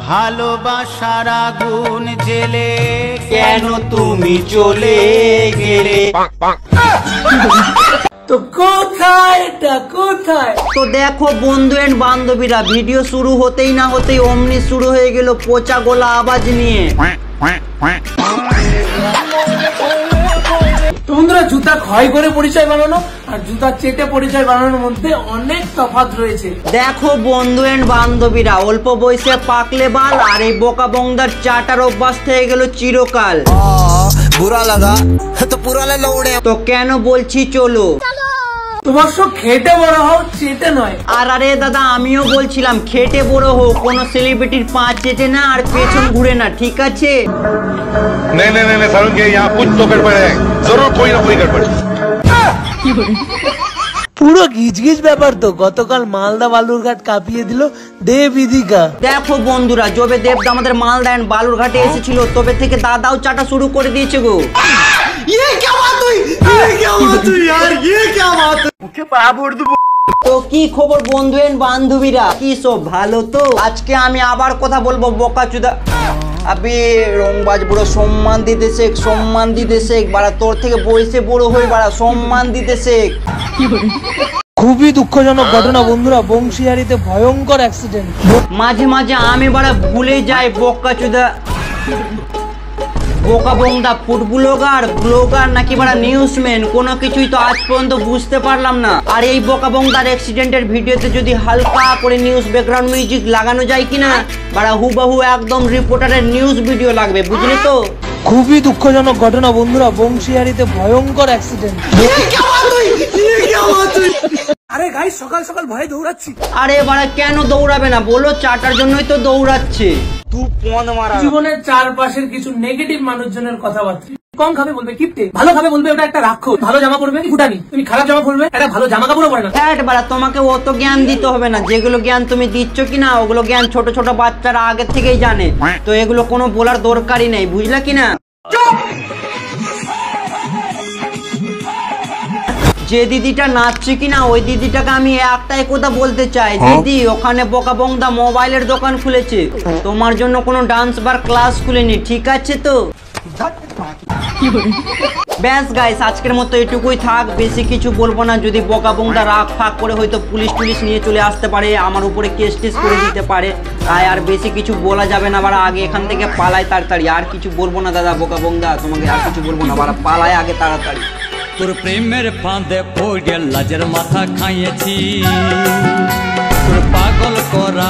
ভালোবাসার আগুন জেলে কেন তুমি চলে গেলে। তো কোথায় এটা কোথায়? তো দেখো বন্ধু এন্ড বান্ধবীরা, ভিডিও শুরু হতেই না হতেই অমনি শুরু হয়ে গেল পচা গলা আওয়াজ নিয়ে। তোমরা জুতা ক্ষয় করে পরিচয় বানানো আর জুতা চেটে পরিচয় বানানোর মধ্যে অনেক তফাৎ রয়েছে। দেখো বন্ধু এন্ড বান্ধবীরা, অল্প বয়সে পাকলে বাল আর এই বোকা বংদার চাটার অভ্যাস থেকে গেল চিরকাল। বুরা লাগা তো পুরা লৌড়ে। তো কেন বলছি চলো তোমার সব খেটে বড় হও, চেটে নয়। আর আরে দাদা আমিও বলছিলাম খেটে বড় হোক, কোনো সেলিব্রিটির পা চেটে না আর পেছন ঘুরে না, ঠিক আছে? नहीं सारुण के यहाँ कुछ तो गड़बड़ है, जरूर कोई ना कोई गड़बड़। পুরো গিজগিজ ব্যাপার তো। গতকাল মালদা বালুরঘাট কাঁপিয়ে দিল দেববিদিকা। দেখো বন্ধুরা, যবে দেবদা আমাদের মালদা এন্ড বালুরঘাটে এসেছিল তবে থেকে দাদাও চাটা শুরু করে দিয়েছে গো। তো কি খবর বন্ধু এন্ড বান্ধবীরা, কি সব ভালো তো? আজকে আমি আবার কথা বলবো বোকাচুদা। আবে রংবাজ বুড়ো, সম্মান দিতে শেখ, সম্মান দিতে শেখ বাড়া। তোর থেকে বয়সে বড় হয়ে বাড়া, সম্মান দিতে শেখ। খুবই দুঃখজনক ঘটনা বন্ধুরা, বংশীহারিতে ভয়ঙ্কর অ্যাক্সিডেন্ট। মাঝে মাঝে আমি বাড়া ভুলে যাই বোকাচুদা, বোকা বংদা ফুড ব্লগার নাকি বাড়া নিউজম্যান, কোনো কিছুই তো আজ পর্যন্ত বুঝতে পারলাম না। আর এই বোকা বংদার অ্যাক্সিডেন্টের ভিডিওতে যদি হালকা করে নিউজ ব্যাকগ্রাউন্ড মিউজিক লাগানো যায় কিনা বাড়া, হুবাহু একদম রিপোর্টারের নিউজ ভিডিও লাগবে, বুঝলি তো? খুবই দুঃখজনক ঘটনা বন্ধুরা, বংশীহারিতে ভয়ঙ্কর অ্যাক্সিডেন্ট। আরে গাইস, সকাল সকাল ভয়ে দৌড়াচ্ছি। আরে বাড়া কেন দৌড়াবে না বলো, চাটার জন্যই তো দৌড়াচ্ছে। জীবনের চারপাশের কিছু নেগেটিভ মানুষজনের কথাবার্তা। কম খাবে বলবে কিপটে, ভালো খাবে বলবে ওটা একটা রাক্ষস, ভালো জামা পরবে ফুটানি, তুমি খারাপ জামা পরবে একটা ভালো জামা কাপড়ও পরে না। হ্যাঁ বাড়া, তোমাকে অত জ্ঞান দিতে হবে না, যেগুলো জ্ঞান তুমি দিচ্ছ কিনা ওগুলো জ্ঞান ছোট ছোট বাচ্চারা আগে থেকেই জানে, তো এগুলো কোনো বলার দরকারই নেই, বুঝলা কিনা? যে দিদিটা নাচছে কিনা ওই দিদিটাকে আমি একটাই কথা বলতে চাই, দিদি ওখানে বোকা বংদা মোবাইলের দোকান খুলেছে, তোমার জন্য কোনো ডান্স বার ক্লাস খুলেনি, ঠিক আছে তো? ব্যাস গাইস, আজকের মতো এটুকুই থাক, বেশি কিছু বলবো না। যদি বোকা বংদা রাগ ফাঁক করে হয়তো পুলিশ নিয়ে চলে আসতে পারে, আমার উপরে কেস টেস করে দিতে পারে, তাই আর বেশি কিছু বলা যাবে না বাড়া। আগে এখান থেকে পালাই তাড়াতাড়ি, আর কিছু বলবো না দাদা বোকা বংদা, তোমাকে আর কিছু বলবো না বাড়া, পালাই আগে তাড়াতাড়ি। তোর প্রেমের ফাঁদে পড়ে লাজের মাথা খাইয়েছি, তোর পাগল করা